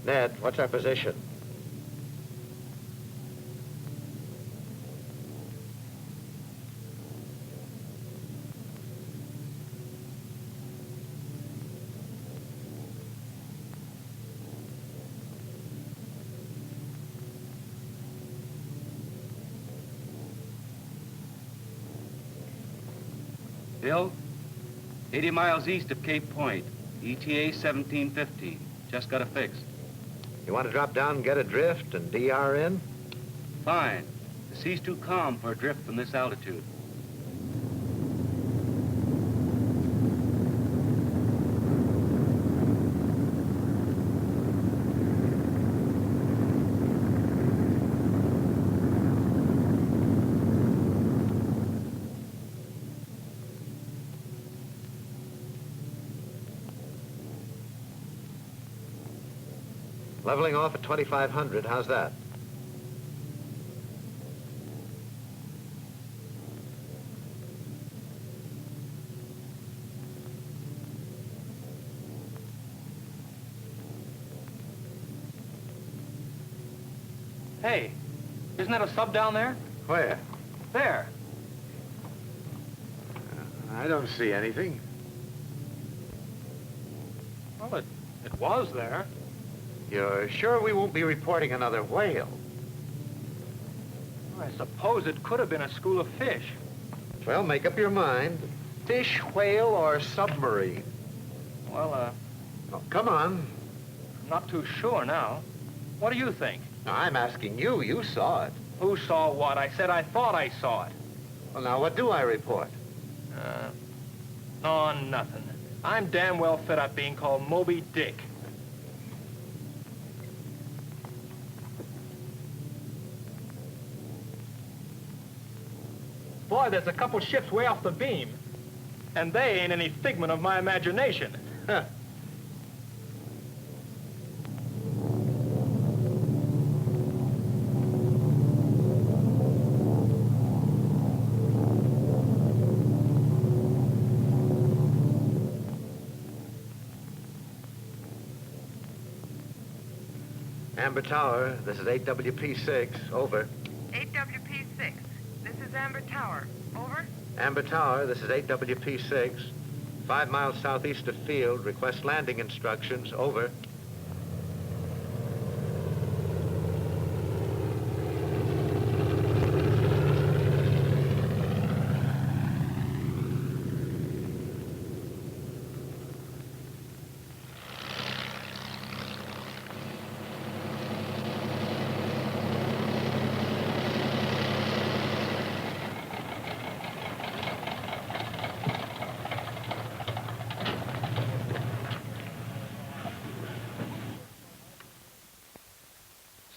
Ned, what's our position? Bill, 80 miles east of Cape Point, ETA 1750. Just got it fixed. You want to drop down and get a drift and DR in? Fine. The sea's too calm for a drift from this altitude. Leveling off at 2,500, how's that? Hey, isn't that a sub down there? Where? There. I don't see anything. Well, it was there. You're sure we won't be reporting another whale? I suppose it could have been a school of fish. Well, make up your mind. Fish, whale, or submarine? Well, Oh, come on. I'm not too sure now. What do you think? I'm asking you. You saw it. Who saw what? I said I thought I saw it. Well, now, what do I report? No, nothing. I'm damn well fed up being called Moby Dick. Boy, there's a couple ships way off the beam. And they ain't any figment of my imagination. Huh. Amber Tower, this is 8WP6, over. 8WP6, this is Amber Tower, over. Amber Tower, this is 8WP6, 5 miles southeast of field, request landing instructions, over.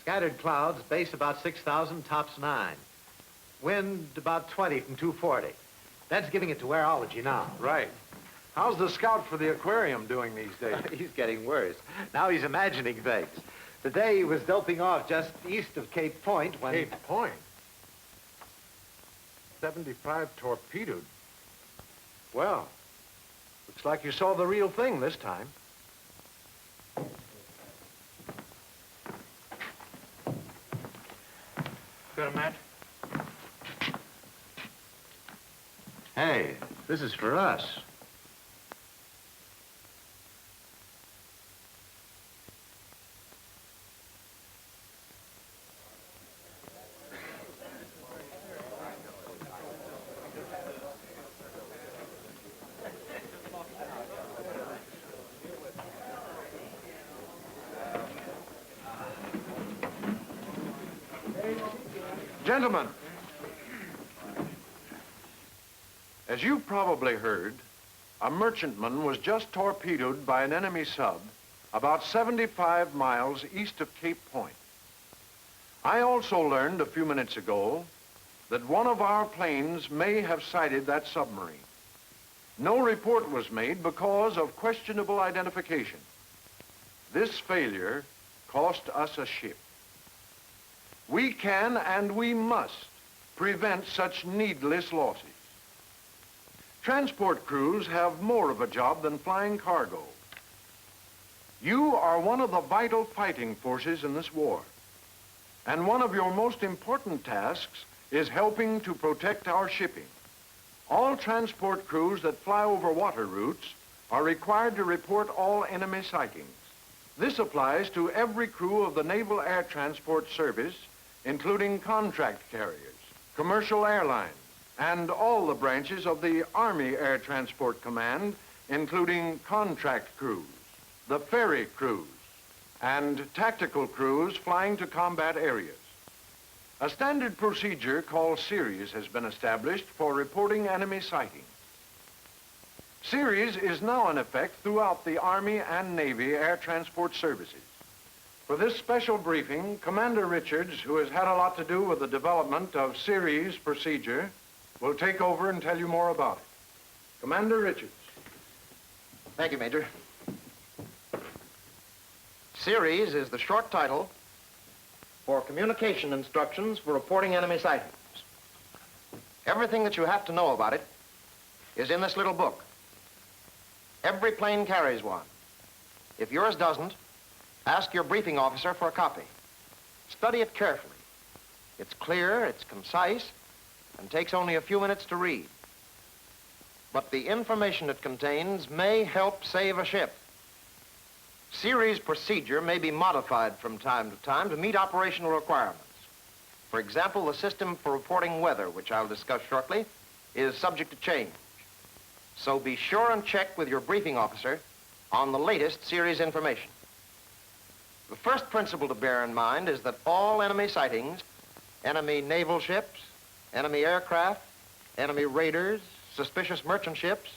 Scattered clouds, base about 6,000, tops 9. Wind about 20 from 240. That's giving it to airology now. Right. How's the scout for the aquarium doing these days? He's getting worse. Now he's imagining things. Today he was doping off just east of Cape Point when... Cape Point? 75 torpedoed. Well, looks like you saw the real thing this time. Got a match? Hey, this is for us. Gentlemen, as you probably heard, a merchantman was just torpedoed by an enemy sub about 75 miles east of Cape Point. I also learned a few minutes ago that one of our planes may have sighted that submarine. No report was made because of questionable identification. This failure cost us a ship. We can and we must prevent such needless losses. Transport crews have more of a job than flying cargo. You are one of the vital fighting forces in this war. And one of your most important tasks is helping to protect our shipping. All transport crews that fly over water routes are required to report all enemy sightings. This applies to every crew of the Naval Air Transport Service, including contract carriers, commercial airlines, and all the branches of the Army Air Transport Command, including contract crews, the ferry crews, and tactical crews flying to combat areas. A standard procedure called series has been established for reporting enemy sightings. Series is now in effect throughout the Army and Navy Air Transport Services. For this special briefing, Commander Richards, who has had a lot to do with the development of series procedure, will take over and tell you more about it. Commander Richards. Thank you, Major. Series is the short title for communication instructions for reporting enemy sightings. Everything that you have to know about it is in this little book. Every plane carries one. If yours doesn't, ask your briefing officer for a copy. Study it carefully. It's clear, it's concise, and takes only a few minutes to read. But the information it contains may help save a ship. Series procedure may be modified from time to time to meet operational requirements. For example, the system for reporting weather, which I'll discuss shortly, is subject to change. So be sure and check with your briefing officer on the latest series information. The first principle to bear in mind is that all enemy sightings, enemy naval ships, enemy aircraft, enemy raiders, suspicious merchant ships,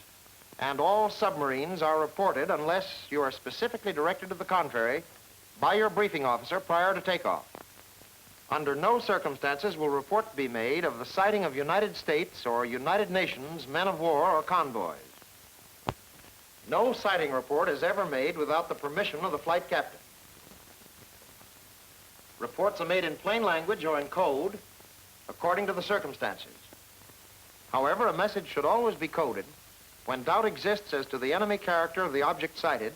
and all submarines are reported unless you are specifically directed to the contrary by your briefing officer prior to takeoff. Under no circumstances will report be made of the sighting of United States or United Nations men of war or convoys. No sighting report is ever made without the permission of the flight captain. Reports are made in plain language or in code according to the circumstances. However, a message should always be coded when doubt exists as to the enemy character of the object sighted,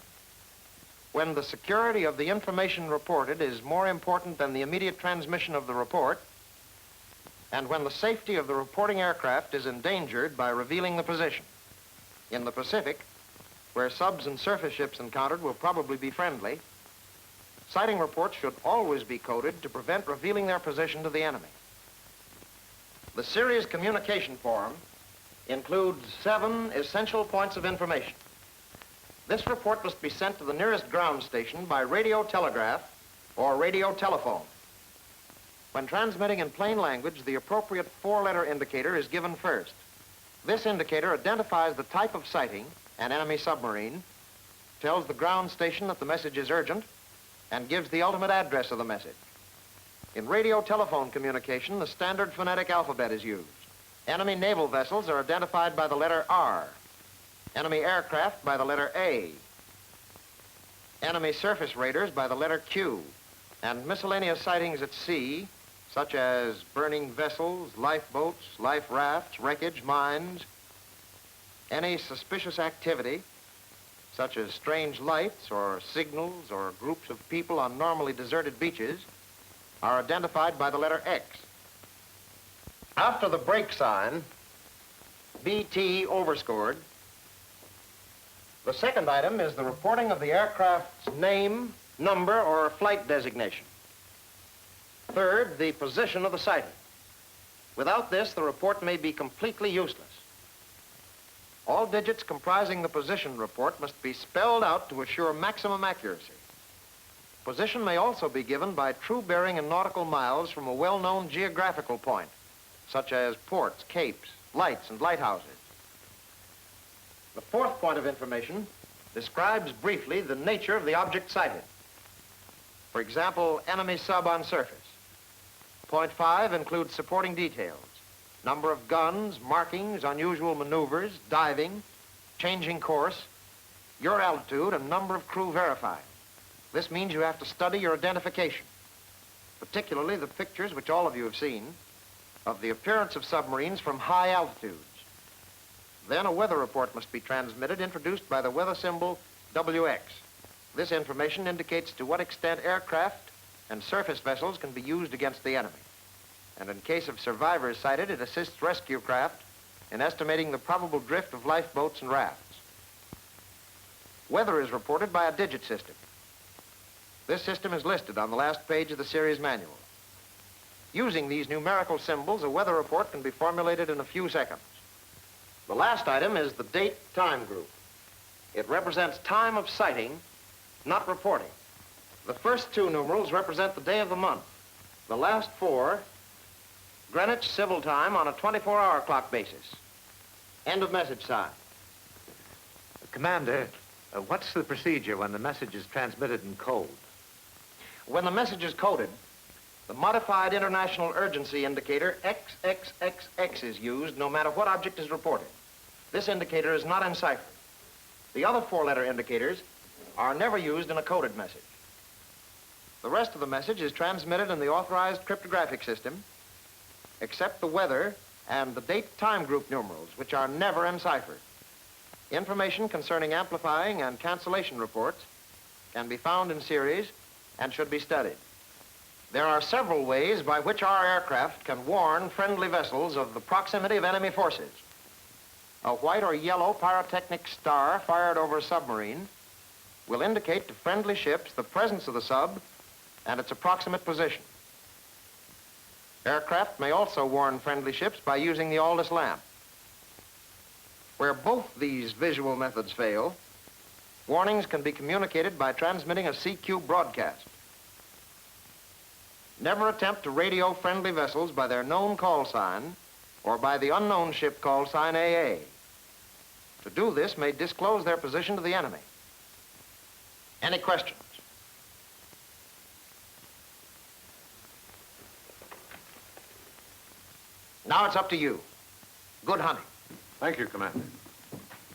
when the security of the information reported is more important than the immediate transmission of the report, and when the safety of the reporting aircraft is endangered by revealing the position. In the Pacific, where subs and surface ships encountered will probably be friendly, sighting reports should always be coded to prevent revealing their position to the enemy. The series communication form includes 7 essential points of information. This report must be sent to the nearest ground station by radio telegraph or radio telephone. When transmitting in plain language, the appropriate 4-letter indicator is given first. This indicator identifies the type of sighting, an enemy submarine, tells the ground station that the message is urgent, and gives the ultimate address of the message. In radio telephone communication, the standard phonetic alphabet is used. Enemy naval vessels are identified by the letter R, enemy aircraft by the letter A, enemy surface raiders by the letter Q, and miscellaneous sightings at sea, such as burning vessels, lifeboats, life rafts, wreckage, mines, any suspicious activity, such as strange lights or signals or groups of people on normally deserted beaches, are identified by the letter X. After the break sign, BT overscored, the second item is the reporting of the aircraft's name, number, or flight designation. Third, the position of the sighting. Without this, the report may be completely useless. All digits comprising the position report must be spelled out to assure maximum accuracy. Position may also be given by true bearing in nautical miles from a well-known geographical point, such as ports, capes, lights, and lighthouses. The fourth point of information describes briefly the nature of the object sighted. For example, enemy sub on surface. Point 5 includes supporting details: number of guns, markings, unusual maneuvers, diving, changing course, your altitude, and number of crew verified. This means you have to study your identification, particularly the pictures, which all of you have seen, of the appearance of submarines from high altitudes. Then a weather report must be transmitted, introduced by the weather symbol WX. This information indicates to what extent aircraft and surface vessels can be used against the enemy. And in case of survivors sighted, it assists rescue craft in estimating the probable drift of lifeboats and rafts. Weather is reported by a digit system. This system is listed on the last page of the series manual. Using these numerical symbols, a weather report can be formulated in a few seconds. The last item is the date-time group. It represents time of sighting, not reporting. The first two numerals represent the day of the month. The last four, Greenwich Civil Time on a 24-hour clock basis. End of message sign. Commander, what's the procedure when the message is transmitted in code? When the message is coded, the modified international urgency indicator XXXX is used no matter what object is reported. This indicator is not enciphered. The other four-letter indicators are never used in a coded message. The rest of the message is transmitted in the authorized cryptographic system, except the weather and the date-time group numerals, which are never enciphered. Information concerning amplifying and cancellation reports can be found in series and should be studied. There are several ways by which our aircraft can warn friendly vessels of the proximity of enemy forces. A white or yellow pyrotechnic star fired over a submarine will indicate to friendly ships the presence of the sub and its approximate position. Aircraft may also warn friendly ships by using the Aldous lamp. Where both these visual methods fail, warnings can be communicated by transmitting a CQ broadcast. Never attempt to radio friendly vessels by their known call sign or by the unknown ship call sign AA. To do this may disclose their position to the enemy. Any questions? Now it's up to you. Good hunting. Thank you, Commander.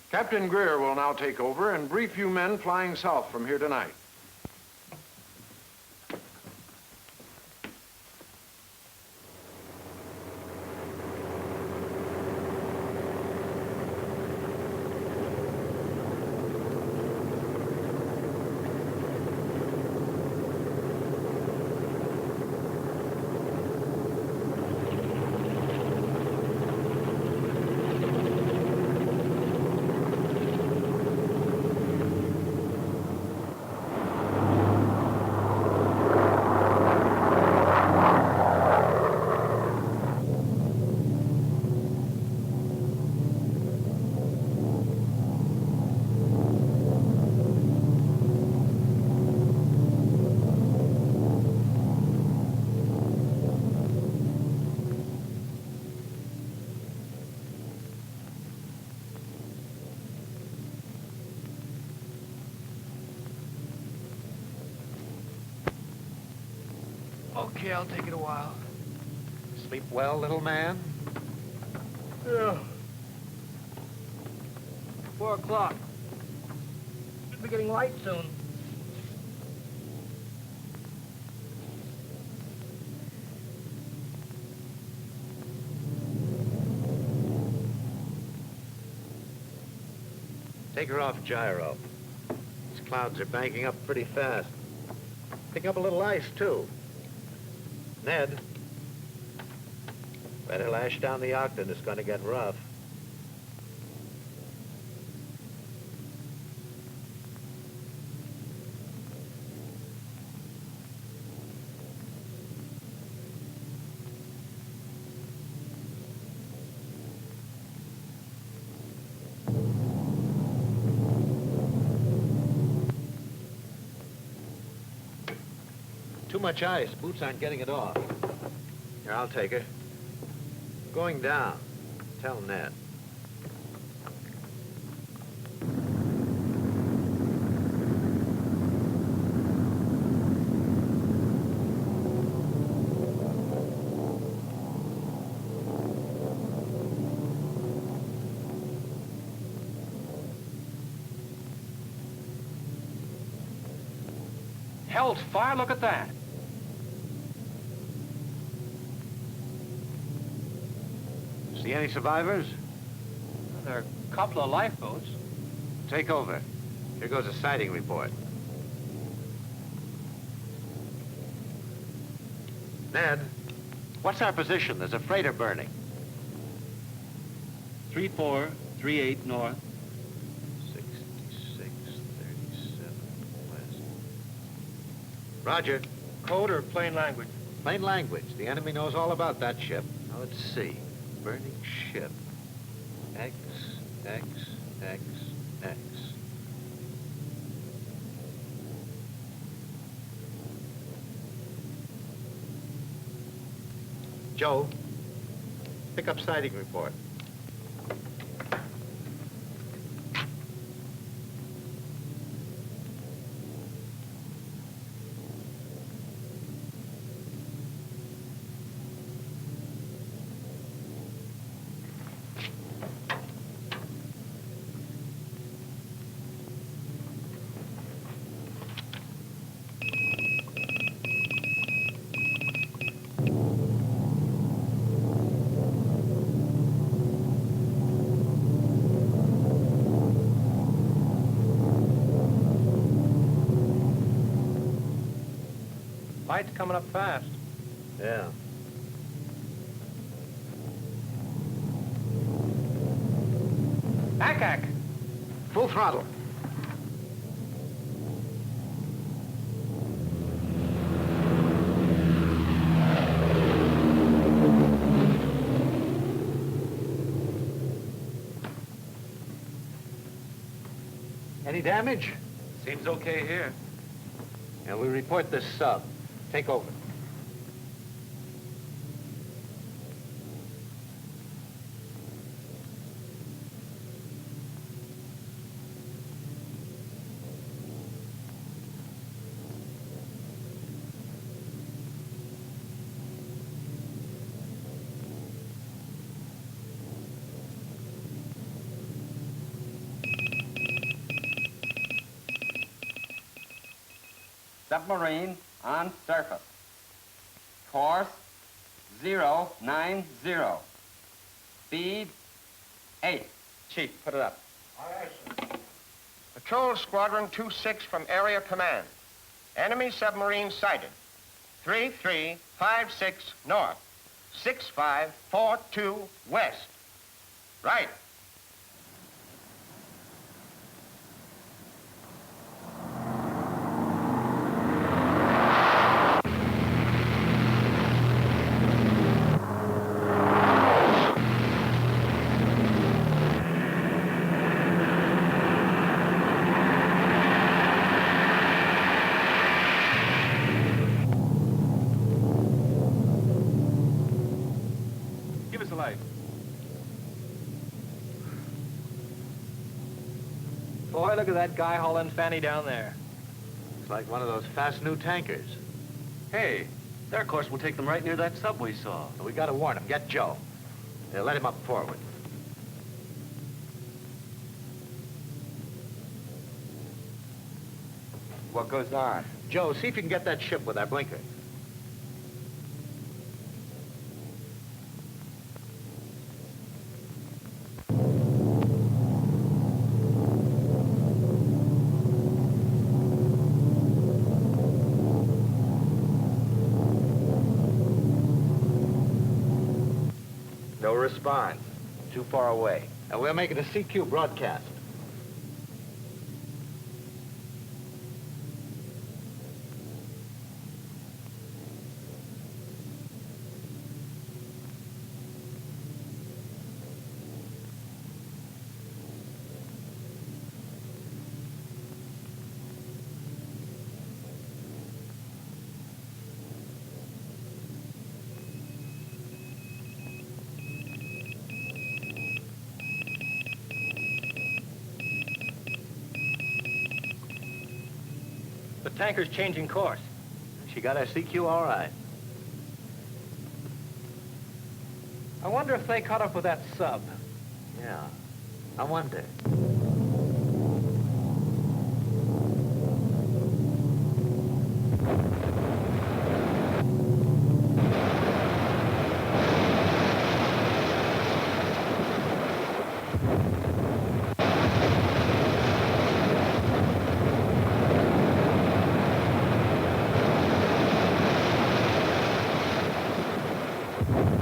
Captain Greer will now take over and brief you men flying south from here tonight. Okay, I'll take it a while. Sleep well, little man? Yeah. 4 o'clock. Should be getting light soon. Take her off gyro. These clouds are banking up pretty fast. Picking up a little ice, too. Ned, better lash down the Ogden. It's going to get rough. Too much ice. Boots aren't getting it off. Here, I'll take her. Going down. Tell Ned. Hell's fire, look at that. See any survivors? There are a couple of lifeboats. Take over. Here goes a sighting report. Ned, what's our position? There's a freighter burning. 3438 north. 6637 west. Roger. Code or plain language? Plain language. The enemy knows all about that ship. Now, let's see. Burning ship. X, X, X, X. Joe, pick up sighting report. Light's coming up fast. Yeah. Ack. Full throttle. Any damage? Seems okay here. And we report this sub. Take over. Submarine on surface. Course 090. Speed 8. Chief, put it up. Patrol Squadron 26 from Area Command. Enemy submarine sighted. 3356 north. 6542 west. Right. Give us a light. Boy, look at that guy hauling Fanny down there. It's like one of those fast new tankers. Hey, their course will take them right near that sub we saw. So we gotta warn him. Get Joe. Let him up forward. What goes on? Joe, see if you can get that ship with our blinker. No response. Too far away. And we'll make it a CQ broadcast. The tanker's changing course. She got our CQ all right. I wonder if they caught up with that sub. Yeah. I wonder. Roosevelt.